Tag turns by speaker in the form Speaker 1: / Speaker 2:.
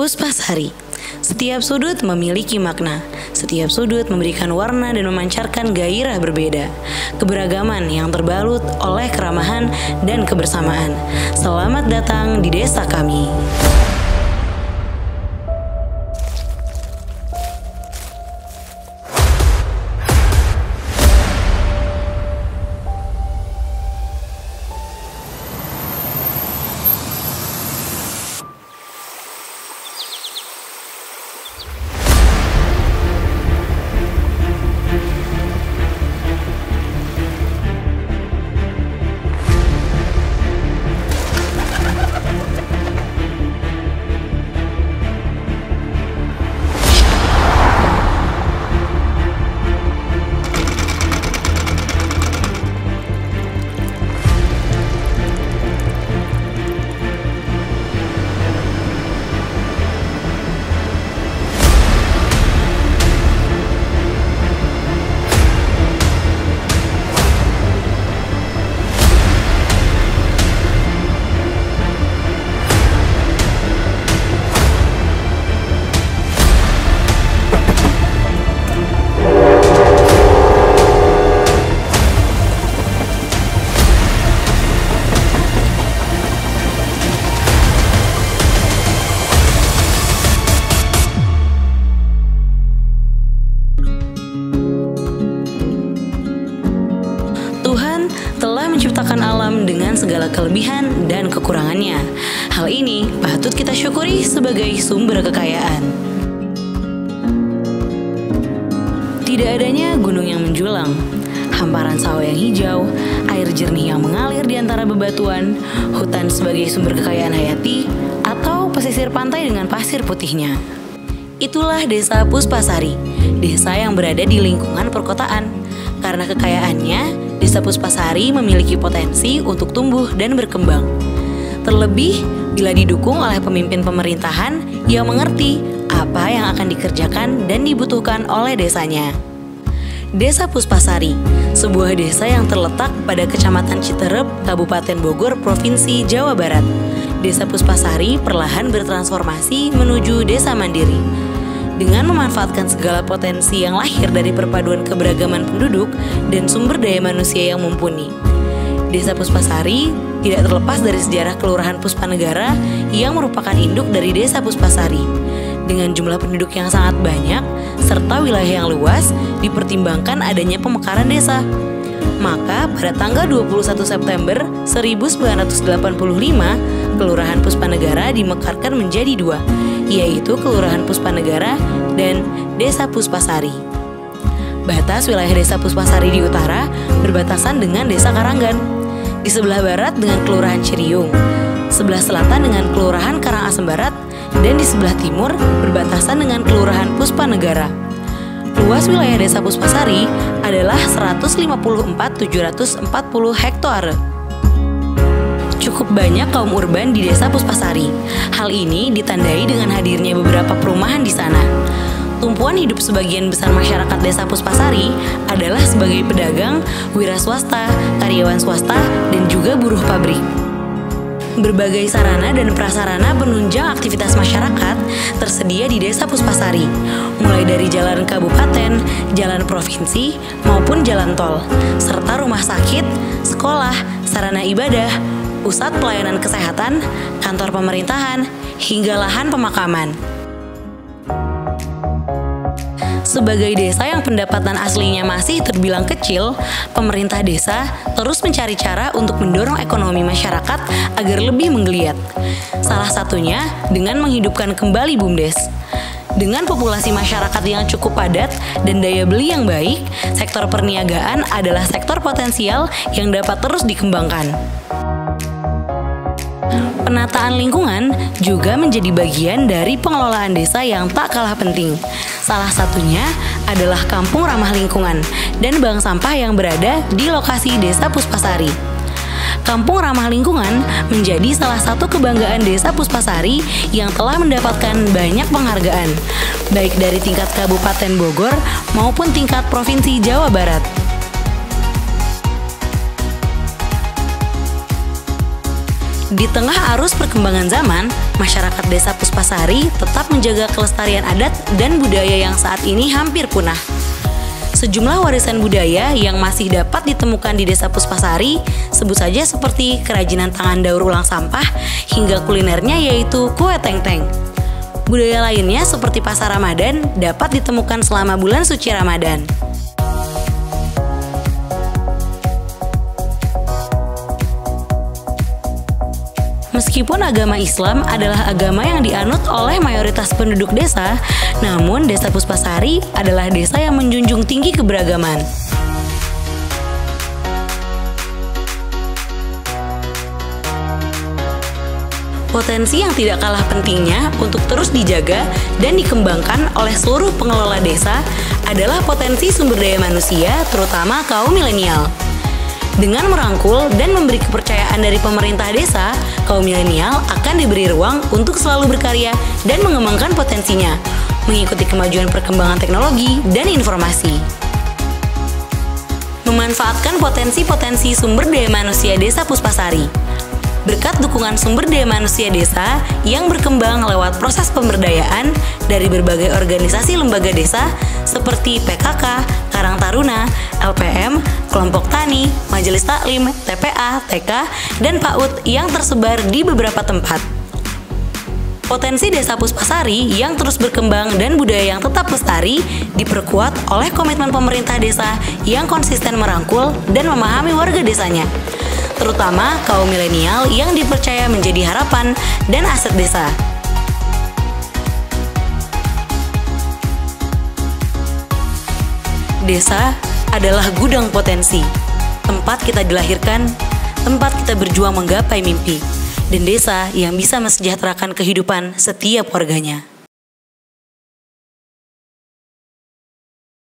Speaker 1: Puspasari. Setiap sudut memiliki makna. Setiap sudut memberikan warna dan memancarkan gairah berbeda. Keberagaman yang terbalut oleh keramahan dan kebersamaan. Selamat datang di desa kami. Tuhan telah menciptakan alam dengan segala kelebihan dan kekurangannya. Hal ini patut kita syukuri sebagai sumber kekayaan. Tidak adanya gunung yang menjulang, hamparan sawah yang hijau, air jernih yang mengalir di antara bebatuan, hutan sebagai sumber kekayaan hayati, atau pesisir pantai dengan pasir putihnya. Itulah desa Puspasari, desa yang berada di lingkungan perkotaan. Karena kekayaannya, desa Puspasari memiliki potensi untuk tumbuh dan berkembang. Terlebih bila didukung oleh pemimpin pemerintahan yang mengerti apa yang akan dikerjakan dan dibutuhkan oleh desanya. Desa Puspasari, sebuah desa yang terletak pada Kecamatan Citerep, Kabupaten Bogor, Provinsi Jawa Barat. Desa Puspasari perlahan bertransformasi menuju desa mandiri. Dengan memanfaatkan segala potensi yang lahir dari perpaduan keberagaman penduduk dan sumber daya manusia yang mumpuni. Desa Puspasari tidak terlepas dari sejarah Kelurahan Puspanegara yang merupakan induk dari Desa Puspasari. Dengan jumlah penduduk yang sangat banyak, serta wilayah yang luas, dipertimbangkan adanya pemekaran desa. Maka pada tanggal 21 September 1985, Kelurahan Puspanegara dimekarkan menjadi dua, yaitu Kelurahan Puspanegara dan Desa Puspasari. Batas wilayah Desa Puspasari di utara berbatasan dengan Desa Karanggan, di sebelah barat dengan Kelurahan Ciriung, sebelah selatan dengan Kelurahan Karangasem Barat, dan di sebelah timur berbatasan dengan Kelurahan Puspanegara. Luas wilayah Desa Puspasari adalah 154.740 hektare. Cukup banyak kaum urban di Desa Puspasari. Hal ini ditandai dengan hadirnya beberapa perumahan di sana. Tumpuan hidup sebagian besar masyarakat Desa Puspasari adalah sebagai pedagang, wira swasta, karyawan swasta, dan juga buruh pabrik. Berbagai sarana dan prasarana penunjang aktivitas masyarakat tersedia di Desa Puspasari, mulai dari jalan kabupaten, jalan provinsi, maupun jalan tol, serta rumah sakit, sekolah, sarana ibadah, pusat pelayanan kesehatan, kantor pemerintahan, hingga lahan pemakaman. Sebagai desa yang pendapatan aslinya masih terbilang kecil, pemerintah desa terus mencari cara untuk mendorong ekonomi masyarakat agar lebih menggeliat. Salah satunya dengan menghidupkan kembali BUMDes. Dengan populasi masyarakat yang cukup padat dan daya beli yang baik, sektor perniagaan adalah sektor potensial yang dapat terus dikembangkan. Penataan lingkungan juga menjadi bagian dari pengelolaan desa yang tak kalah penting. Salah satunya adalah kampung ramah lingkungan dan bank sampah yang berada di lokasi Desa Puspasari. Kampung ramah lingkungan menjadi salah satu kebanggaan Desa Puspasari yang telah mendapatkan banyak penghargaan, baik dari tingkat Kabupaten Bogor maupun tingkat Provinsi Jawa Barat. Di tengah arus perkembangan zaman, Masyarakat Desa Puspasari tetap menjaga kelestarian adat dan budaya yang saat ini hampir punah. Sejumlah warisan budaya yang masih dapat ditemukan di Desa Puspasari, sebut saja seperti kerajinan tangan daur ulang sampah hingga kulinernya yaitu kue teng-teng. Budaya lainnya seperti pasar Ramadan dapat ditemukan selama bulan suci Ramadan. Meskipun agama Islam adalah agama yang dianut oleh mayoritas penduduk desa, namun Desa Puspasari adalah desa yang menjunjung tinggi keberagaman. Potensi yang tidak kalah pentingnya untuk terus dijaga dan dikembangkan oleh seluruh pengelola desa adalah potensi sumber daya manusia, terutama kaum milenial. Dengan merangkul dan memberi kepercayaan dari pemerintah desa, kaum milenial akan diberi ruang untuk selalu berkarya dan mengembangkan potensinya, mengikuti kemajuan perkembangan teknologi dan informasi. Memanfaatkan potensi-potensi sumber daya manusia Desa Puspasari. Berkat dukungan sumber daya manusia desa yang berkembang lewat proses pemberdayaan dari berbagai organisasi lembaga desa seperti PKK, Karang Taruna, LPM, Kelompok Tani, Majelis Taklim, TPA, TK, dan PAUD yang tersebar di beberapa tempat. Potensi Desa Puspasari yang terus berkembang dan budaya yang tetap lestari diperkuat oleh komitmen pemerintah desa yang konsisten merangkul dan memahami warga desanya, terutama kaum milenial yang dipercaya menjadi harapan dan aset desa. Desa adalah gudang potensi, tempat kita dilahirkan, tempat kita berjuang menggapai mimpi, dan desa yang bisa mesejahterakan kehidupan setiap warganya.